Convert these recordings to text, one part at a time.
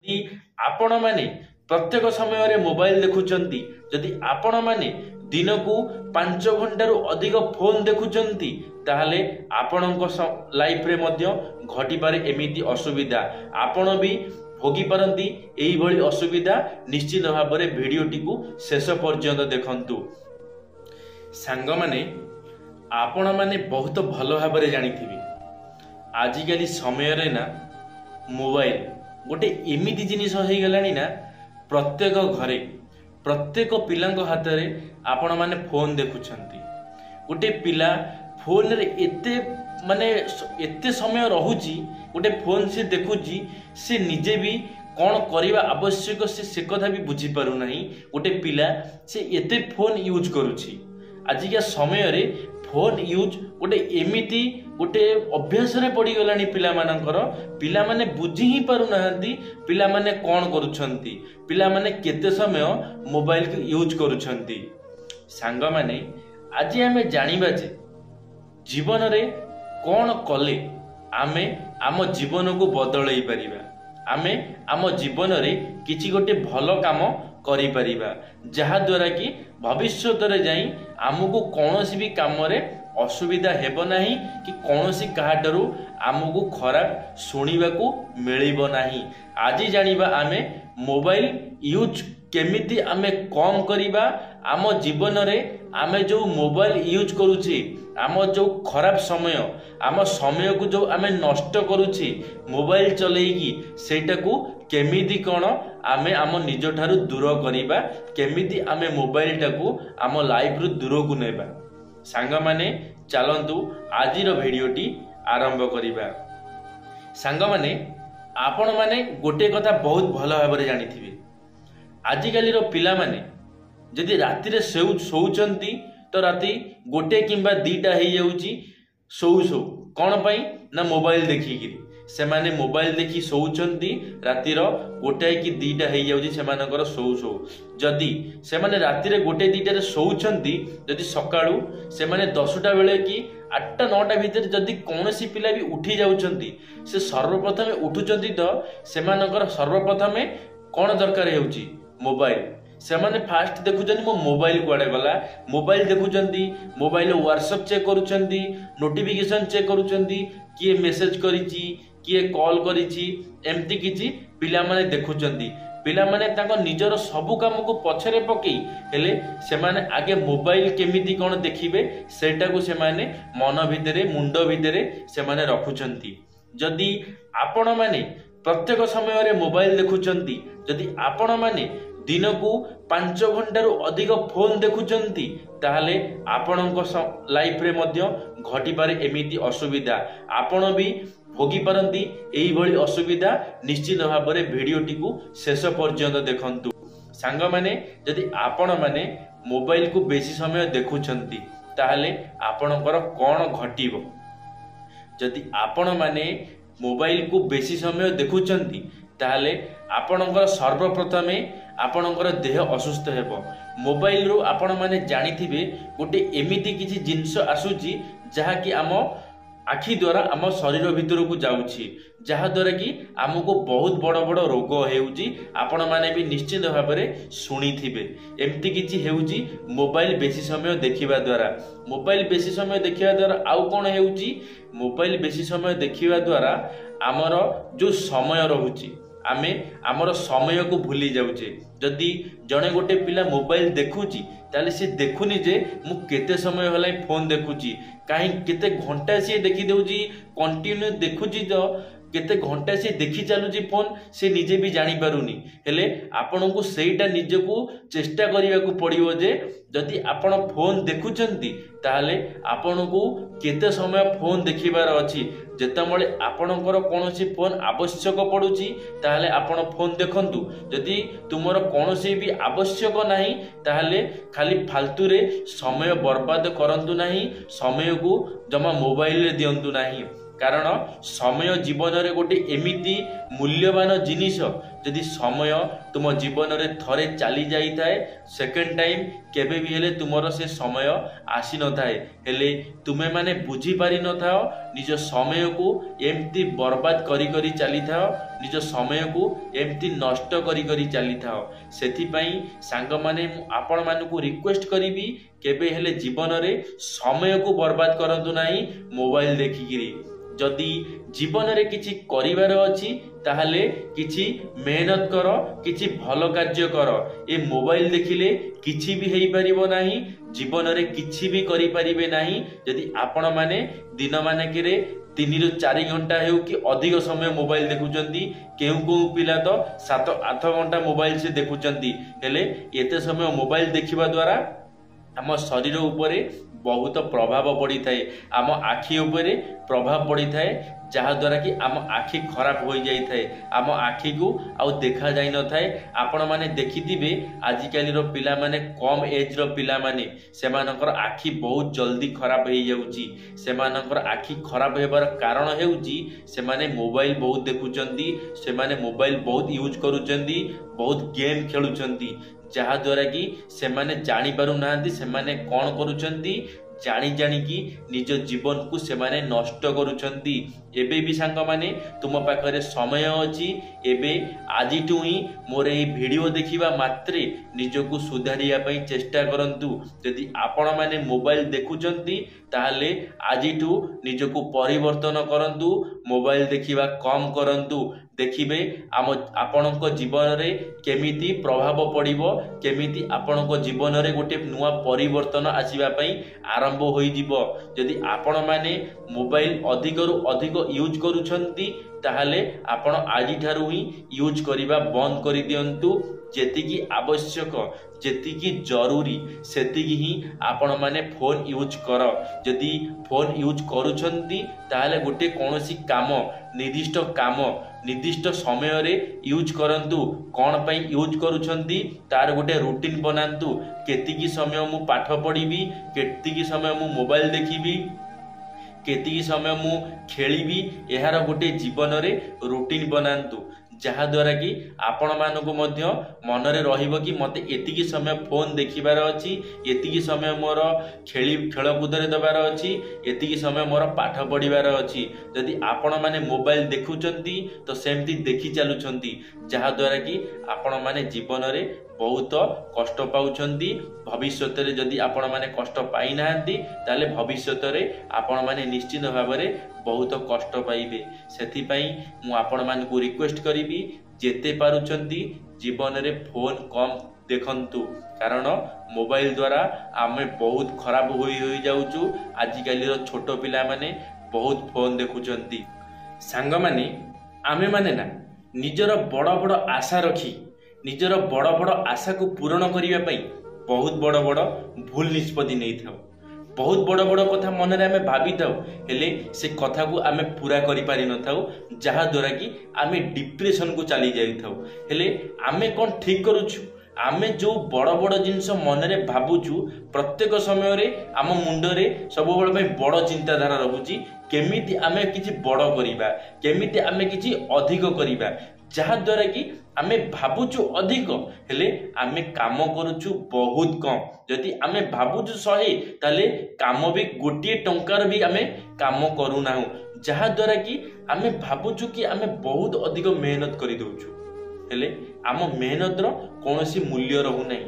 यदि आपण माने प्रत्येक समय मोबाइल देखुचंती, यदि आपण माने दिन को 5 घंटा रु अधिक फोन देखुचंती, ताहले आपणक लाइफ रे मध्य घटी पारे एमिति असुविधा आपण भी भोगी पारंती। एही भली असुविधा निश्चित भाव में भिडियोटी को शेष पर्यंत देखंतु। सांग माने आपण माने बहुत भल भाव में जानिथिबे आजिकली समय रे ना मोबाइल गोटे एमिति जिनिस हो गलानी ना, प्रत्येक घरे प्रत्येक पिलांक हाथ रे आपण माने फोन देखुछंती। गोटे पिला फोन रे एते माने एते समय रहुची, गोटे फोन से देखुची, से निजे भी कौन करवा आवश्यक से कथा भी बुझी पारु नहीं। गोटे पिला से एते फोन यूज करुची। आजिका समय रे फोन यूज गोटे एमिति गोटे अभ्यास रे पड़ी गलानी पिला मानकर। पिला माने बुझी ही पारु नाहंती पिला माने कौन करुछंती, पिला माने केते समय मोबाइल को यूज करुछंती। सांग माने आज आमे जानिबा जे जीवन रे कौन कले आमे आम जीवन को बदलई परिबा, आमे आम जीवन रे किछि गोटे भल काम करि परिबा, जहा द्वारा कि भविष्यत रे जाई आमको कौनसी भी काम रे असुविधा हेबो नाही कि कौनसी काहाटरू आमको खराब सुनिबा को मिलिबो नाही। आज जानिबा आमे मोबाइल यूज केमिति आमे कम करिबा। आम जीवन रे आमे जो मोबाइल यूज करूची, आम जो खराब समय आम समय को जो आमे नष्ट करूची मोबाइल चलेगी, सेटा को केमिति कौन आमे आम निज ठारू दूर करिबा, केमिति आमे मोबाइल टाकू आम लाइफ रु दूर को नेबा। सांग माने चलंतु आजिर भिडियोटी आरंभ करिबा। सांग माने आपण माने गोटे कथा बहुत भल भाव में जानिथिबे आजिकली रो पिला माने जदि राति रे सोउचंती तो राति गोटे किंबा 2टा हो जाउची सोउ कौन पाई ना मोबाइल देखिकी से माने मोबाइल देखी सोउचंती रातिर गोटे कि 2टा हो जाउची सेमानकर सोउ। जदि से माने राति रे गोटे 2टा रे सोउचंती, जदि सकाळू से माने 10टा बेले कि 8टा 9टा भितर जदि कौनसी पिला भी उठी जाउचंती, से सर्वप्रथमे उठुचंती तो सेमानकर सर्वप्रथमे कौन दरकार हेउची मोबाइल। से माने फास्ट देखुचंती मो मोबाइल कुआडे गला, मोबाइल देखुचंती, मोबाइल व्हाट्सएप चेक करूचंती, नोटिफिकेशन चेक करूचंती, किए मेसेज करिची, किए कॉल करिची, एमती किछि पिला माने देखुचंती। पिला माने ताको निजर सबु काम को पछरे पकई हेले से माने आगे मोबाइल केमिति कोन देखिबे सेटा को से माने मन भितरे मुंड भितरे से माने रखुचंती। जदि आपण माने प्रत्येक समय रे मोबाइल देखुचंती, जदि आपण माने दिन को 5 घंटा रु अधिक फोन देखुचंती, ताहले आपणक लाइफ रे मध्य घटी पारे एमिति असुविधा आपण भी भोगी पारंती। एही भली असुविधा निश्चित भाव में भिडियोटी को शेष पर्यंत देखंतु। सांग माने जदि आपण माने मोबाइल को बेसी समय देखुचंती, ताहले आपणकर कौन घटिबो। जदि आपण माने मोबाइल को बेसी समय देखुचंती, ताहले आपणकर सर्वप्रथमे आपणकर देह असुस्थ हेबो। मोबाइल रो आपण माने जानिथिबे गोटे एमिति किछि जिंस आसुची जहा कि आम आखि द्वारा आम शरीर भितर को जाउची, जहा द्वारा कि आमको बहुत बड़ बड़ रोग हेउची। आपण माने भी निश्चित भाव में शुणिथिबे एमती किछि हेउची मोबाइल बेसी समय देखिबा द्वारा। मोबाइल बेसी समय देखिबा द्वारा आउ कोन हेउची, मोबाइल बेसी समय देखिबा द्वारा आमर जो समय रहुची आमे आमर समय को भूली जाउचे। जदि जने गोटे पिला मोबाइल देखुची ताले से देखुनी जे मु केते समय होला फोन देखुची, काहे केते घंटा से देखि देउची, कंटिन्यू देखुची तो केते घंटा से देखि चालुची फोन से निजे भी जानी पारुनी। हेले आपन को सेटा निजे को चेष्टा करिया को पड़िबो जे जदि आपण फोन देखुचंती ताले आपण को केते समय फोन देखिबार अछि। जेतमळे आपणकर कोनोसी फोन आवश्यक पडुची ताले आपण फोन देखंतु। जदि तुमर कोनोसी भी आवश्यक नाही ताले खाली फालतू रे समय बर्बाद करंतु नाही, समय को जमा मोबाइल रे दियंतु नाही। कारण समय जीवन रे गोटे एमिति मूल्यवान जिनिस जदि समय तुम जीवन रे थरे चली जाई थाए सेकेंड टाइम केबे भी हेले तुमर से समय आसी न थाए हेले तुमे माने बुझी पारि न थाओ निज समय को एमती बर्बाद करी करी चली थाओ निज समय को एमती नष्ट करी करी चली थाओ सेथि पई सांग माने आपण मानकु रिक्वेस्ट करिवि केबे हेले जीवन रे समय को बर्बाद करंतु नाही मोबाइल देखिकिरी जदि जीवन रे किछि करिवार अछि ताहले किछि मेहनत कर किछि भलो कार्य कर ए मोबाइल देखिले किछि भी हेई परिबो नाही जीवन रे किछि भी करि परिबे नाही यदि आपण माने दिन मानके 3 ରୁ 4 घंटा हेउ कि अधिक समय मोबाइल देखुचंती केउ पिला तो 7-8 घंटा मोबाइल से देखुचंती हेले एते समय मोबाइल देखिबा द्वारा आम शरीर उपरे बहुत प्रभाव पड़ी थाए आम आखि उपरे प्रभाव पड़ी थाए जहा द्वारा कि आम आखि खराब हो जाई थाए आम आखि को आउ देखा जाई न थाए आपण माने देखिथिबे आजिकाली रो पिला माने कम एज रो पिला माने सेमानकर आखि बहुत जल्दी खराब हो जाउची सेमानकर आखि खराब हेबार कारण हेउची सेमाने मोबाइल बहुत देखुचंती सेमाने मोबाइल बहुत यूज करूचंती बहुत गेम खेलुचंती जहा द्वारा कि सेमाने जानी पारु नाहंती सेमाने कोन करूचंती जानी जानी कि निज जीवन को सेमाने नष्ट करूचंती एबे भी सांग माने तुम पाखरे समय अछि एबे आजिटु ही मोर ए वीडियो देखिबा मात्रे निजको सुधारिया पई चेष्टा करंतु यदि आपण माने मोबाइल देखुचंती ताहले आजिटु निजको परिवर्तन करंतु मोबाइल देखिबा कम करंतु देखिबे आपणक जीवन रे केमिति प्रभाव पड़िबो केमिति आपणक जीवन रे गोटे नुआ परिवर्तन आसीबा पई आरंभ होई जिवो यदि आपण माने मोबाइल अधिक रु अधिक यूज करूछंती ताहले आपण आजि ठारू ही यूज करिबा बंद करि दियंतु जेतिकी आवश्यक जेतिकी जरूरी सेतिकी ही आपण माने फोन यूज कर यदि फोन यूज करूछंती ताहले गोटे कोनोसी काम निर्दिष्ट समय रे यूज करंतु कोन पई यूज करूछंती तार गोटे रूटीन बनांतु केतिकी समय मु पाठ पढिबी केतिकी समय मु मोबाइल देखिबी केतिकी समय मु खेलिबी एहार गोटे जीवन रे रूटीन बनांतु जहा द्वारा कि आपण मानको मध्य मन रे रहिबो कि मते एतिकी समय फोन देखिबार अछि एतिकी समय मोर खेलकूद रे दबार अछि एतिकी समय मोर पाठ पढिबार अछि यदि आपण माने मोबाइल देखुचंती तो सेमती देखि चालुचंती जहा द्वारा कि आपण माने जीवन रे बहुत कष्ट पाउछंती भविष्य रे जदि आपण माने कष्ट पाई नाहंती ताले भविष्य रे आपण माने निश्चित भाबरे बहुत कष्ट पाइबे सेथि पई मु आपण मानकु रिक्वेस्ट करिवि जेते पारुचंती जीवन रे फोन कम देखंतु कारण मोबाइल द्वारा आमे बहुत खराब होई जाउचु आजिकाली रो छोट पिला माने बहुत फोन देखुचंती सांग माने आमे माने ना निजर बड़ बड़ आशा रखी निजर बड़ बड़ आशा को पूर्ण करिया पई बहुत बड़ बड़ भूल निष्पत्ति नै थाउ बहुत बड़ बड़ कथा मन रे आमे भाबी थाउ हेले से कथा को आमे पूरा करि पारि न थाउ जहा द्वारा कि आमे डिप्रेशन को चली जाई थाउ हेले आमे कोन ठीक करूछु आमे जो बड़ बड़ जिंस मन रे भाबुछु प्रत्येक समय रे आम मुंड रे सब बड़ बड़ चिंताधारा रहुची केमिति आमे किछि बड़ करिबा केमिति आमे किछि अधिक करिबा जहा द्वारा कि आमे भाबुछु अधिक हेले आमे काम करूछु बहुत कम जदि आमे भाबुछु 100 ताले काम भी गोटे टंकार भी आमे काम करू नाहु जहा द्वारा कि आमे भाबुछु कि आमे बहुत अधिक मेहनत करि दउछु हेले आम मेहनत रो कोनोसी मूल्य रहु नै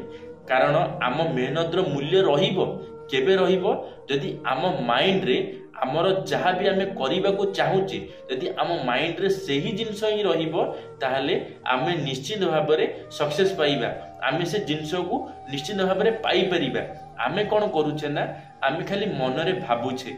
कारण आम मेहनत रो मूल्य रहिबो केबे रहिबो जदि आम माइंड रे आमर जहाँ भी आमे करिबा को चाहूचे यदि आम माइंड रे सही जिंस ही रहिबो ताहले आमे निश्चित भाव रे सक्सेस पाइबा आमे से जिंस को निश्चित भाव रे पाई परिबा आमे कोन करूचे ना आमे खाली मन रे भाबुचे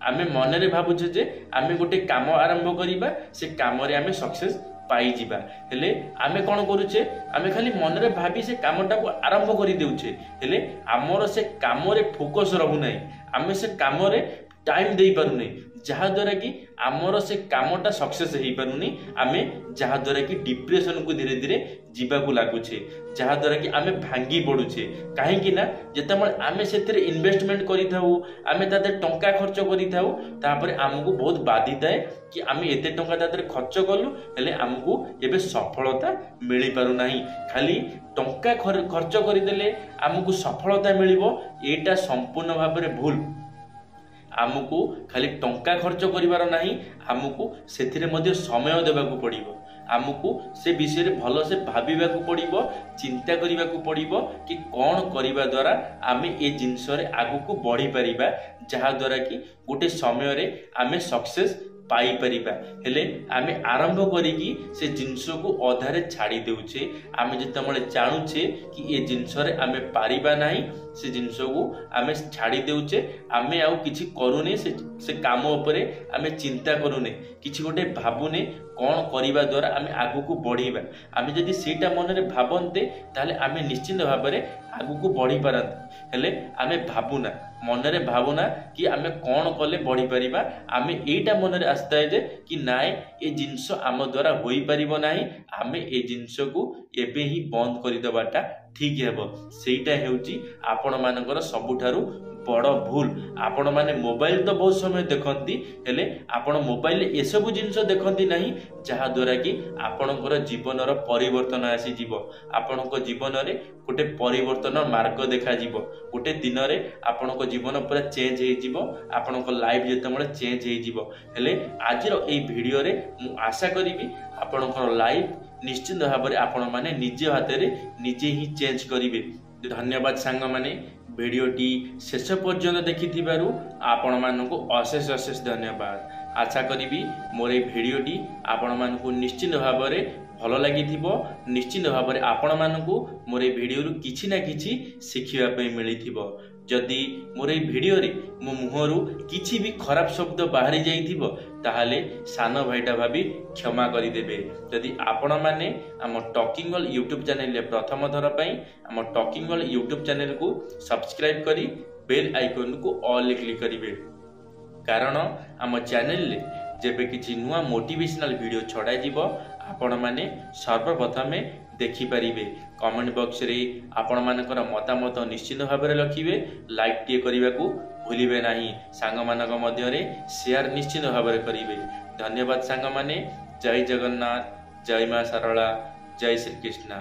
आमे मन रे भाबुचे जे आमे गोटे काम आरंभ करिबा से काम रे आमे सक्सेस पाई जिबा हेले आमे कोन करूचे आमे खाली मन रे भाबी से कामटा को आरंभ करि देउचे हेले हमर से काम रे फोकस रहु नै आमे से काम रे टाइम दे पारु नै ଯାହାଦ୍ୱାରା କି ଆମର ସେ କାମଟା ସକ୍ସେସ୍ ହେଇପାରୁନି, ଆମେ ଯାହାଦ୍ୱାରା କି ଡିପ୍ରେସନକୁ ଧୀରେ ଧୀରେ ଯିବାକୁ ଲାଗୁଛେ, ଯାହାଦ୍ୱାରା କି ଆମେ ଭାଙ୍ଗି ପଡ଼ୁଛେ। କାହିଁକି ନା ଯେତେବେଳେ ଆମେ ସେଥିରେ ଇନଭେଷ୍ଟମେଣ୍ଟ କରିଥାଉ, ଆମେ ତା ଦେହରେ ଟଙ୍କା ଖର୍ଚ୍ଚ କରିଥାଉ, ତାପରେ ଆମକୁ ବହୁତ ବାଧିଥାଏ କି ଆମେ ଏତେ ଟଙ୍କା ତା ଦେହରେ ଖର୍ଚ୍ଚ କଲୁ, ହେଲେ ଆମକୁ ଏବେ ସଫଳତା ମିଳିପାରୁନାହିଁ। ଖାଲି ଟଙ୍କା ଖର୍ଚ୍ଚ କରିଦେଲେ ଆମକୁ ସଫଳତା ମିଳିବ, ଏଇଟା ସମ୍ପୂର୍ଣ୍ଣ ଭାବରେ ଭୁଲ। ଆମକୁ ଖାଲି ଟଙ୍କା ଖର୍ଚ୍ଚ କରିବାର ନାହିଁ, ଆମକୁ ସେଥିରେ ମଧ୍ୟ ସମୟ ଦେବାକୁ ପଡ଼ିବ। ଆମକୁ ସେ ବିଷୟରେ ଭଲସେ ଭାବିବାକୁ ପଡ଼ିବ, ଚିନ୍ତା କରିବାକୁ ପଡ଼ିବ କି କ'ଣ କରିବା ଦ୍ୱାରା ଆମେ ଏ ଜିନିଷରେ ଆଗକୁ ବଢ଼ିପାରିବା, ଯାହାଦ୍ୱାରା କି ଗୋଟେ ସମୟରେ ଆମେ ସକ୍ସେସ୍ ପାଇପାରିବା। ହେଲେ ଆମେ ଆରମ୍ଭ କରିକି ସେ ଜିନିଷକୁ ଅଧାରେ ଛାଡ଼ି ଦେଉଛେ। ଆମେ ଯେତେବେଳେ ଜାଣୁଛେ କି ଏ ଜିନିଷରେ ଆମେ ପାରିବା ନାହିଁ, ସେ ଜିନିଷକୁ ଆମେ ଛାଡ଼ି ଦେଉଛେ, ଆମେ ଆଉ କିଛି କରୁନେ, ସେ କାମ ଉପରେ ଆମେ ଚିନ୍ତା କରୁନେ, କିଛି ଗୋଟେ ଭାବୁନେ କ'ଣ କରିବା ଦ୍ୱାରା ଆମେ ଆଗକୁ ବଢ଼ିବା। ଆମେ ଯଦି ସେଇଟା ମନରେ ଭାବନ୍ତେ ତାହେଲେ ଆମେ ନିଶ୍ଚିନ୍ତ ଭାବରେ ଆଗକୁ ବଢ଼ିପାରନ୍ତେ। ହେଲେ ଆମେ ଭାବୁନା, ମନରେ ଭାବୁନା କି ଆମେ କ'ଣ କଲେ ବଢ଼ିପାରିବା। ଆମେ ଏଇଟା ମନରେ ଆସିଥାଏ ଯେ କି ନାଇଁ ଏ ଜିନିଷ ଆମ ଦ୍ୱାରା ହୋଇପାରିବ ନାହିଁ, ଆମେ ଏ ଜିନିଷକୁ ଏବେ ହିଁ ବନ୍ଦ କରିଦେବାଟା ଠିକ୍ ହେବ। ସେଇଟା ହେଉଛି ଆପଣମାନଙ୍କର ସବୁଠାରୁ ବଡ଼ ଭୁଲ। ଆପଣମାନେ ମୋବାଇଲ ତ ବହୁତ ସମୟ ଦେଖନ୍ତି, ହେଲେ ଆପଣ ମୋବାଇଲରେ ଏସବୁ ଜିନିଷ ଦେଖନ୍ତି ନାହିଁ ଯାହାଦ୍ୱାରା କି ଆପଣଙ୍କର ଜୀବନର ପରିବର୍ତ୍ତନ ଆସିଯିବ। ଆପଣଙ୍କ ଜୀବନରେ ଗୋଟେ ପରିବର୍ତ୍ତନ ମାର୍ଗ ଦେଖାଯିବ। ଗୋଟେ ଦିନରେ ଆପଣଙ୍କ ଜୀବନ ପୁରା ଚେଞ୍ଜ ହେଇଯିବ, ଆପଣଙ୍କ ଲାଇଫ୍ ଯେତେବେଳେ ଚେଞ୍ଜ ହେଇଯିବ। ହେଲେ ଆଜିର ଏଇ ଭିଡ଼ିଓରେ ମୁଁ ଆଶା କରିବି ଆପଣଙ୍କର ଲାଇଫ୍ ନିଶ୍ଚିନ୍ତ ଭାବରେ ଆପଣମାନେ ନିଜ ହାତରେ ନିଜେ ହିଁ ଚେଞ୍ଜ କରିବେ। ଧନ୍ୟବାଦ ସାଙ୍ଗମାନେ, ଭିଡ଼ିଓଟି ଶେଷ ପର୍ଯ୍ୟନ୍ତ ଦେଖିଥିବାରୁ ଆପଣମାନଙ୍କୁ ଅଶେଷ ଅଶେଷ ଧନ୍ୟବାଦ। ଆଶା କରିବି ମୋର এই ଭିଡ଼ିଓଟି ଆପଣମାନଙ୍କୁ ନିଶ୍ଚିନ୍ତ ଭାବରେ ଭଲ ଲାଗିଥିବ। ନିଶ୍ଚିନ୍ତ ଭାବରେ ଆପଣମାନଙ୍କୁ ମୋର এই ଭିଡ଼ିଓରୁ କିଛି ନା କିଛି ଶିଖିବା ପାଇଁ ମିଳିଥିବ। ଯଦି ମୋର এই ଭିଡ଼ିଓରେ ମୋ ମୁହଁରୁ କିଛି ବି ଖରାପ ଶବ୍ଦ ବାହାରି ଯାଇଥିବ ତାହେଲେ ସାନ ଭାଇଟା ଭାବି କ୍ଷମା କରିଦେବେ। ଯଦି ଆପଣମାନେ ଆମ ଟକିଂ ଅଲ୍ ୟୁଟ୍ୟୁବ୍ ଚ୍ୟାନେଲରେ ପ୍ରଥମ ଥର ପାଇଁ ଆମ ଟକିଂ ଅଲ୍ ୟୁଟ୍ୟୁବ୍ ଚ୍ୟାନେଲକୁ ସବସ୍କ୍ରାଇବ୍ କରି ବେଲ୍ ଆଇକନ୍କୁ ଅଲ୍ରେ କ୍ଲିକ୍ କରିବେ, କାରଣ ଆମ ଚ୍ୟାନେଲରେ ଯେବେ କିଛି ନୂଆ ମୋଟିଭେସନାଲ ଭିଡ଼ିଓ ଛଡ଼ାଯିବ ଆପଣମାନେ ସର୍ବପ୍ରଥମେ ଦେଖିପାରିବେ। କମେଣ୍ଟ ବକ୍ସରେ ଆପଣମାନଙ୍କର ମତାମତ ନିଶ୍ଚିତ ଭାବରେ ରଖିବେ। ଲାଇକ୍ଟିଏ କରିବାକୁ ଭୁଲିବେ ନାହିଁ। ସାଙ୍ଗମାନଙ୍କ ମଧ୍ୟରେ ସେୟାର ନିଶ୍ଚିତ ଭାବରେ କରିବେ। ଧନ୍ୟବାଦ ସାଙ୍ଗମାନେ। ଜୟ ଜଗନ୍ନାଥ, ଜୟ ମା ଶାରଳା, ଜୟ ଶ୍ରୀକୃଷ୍ଣ।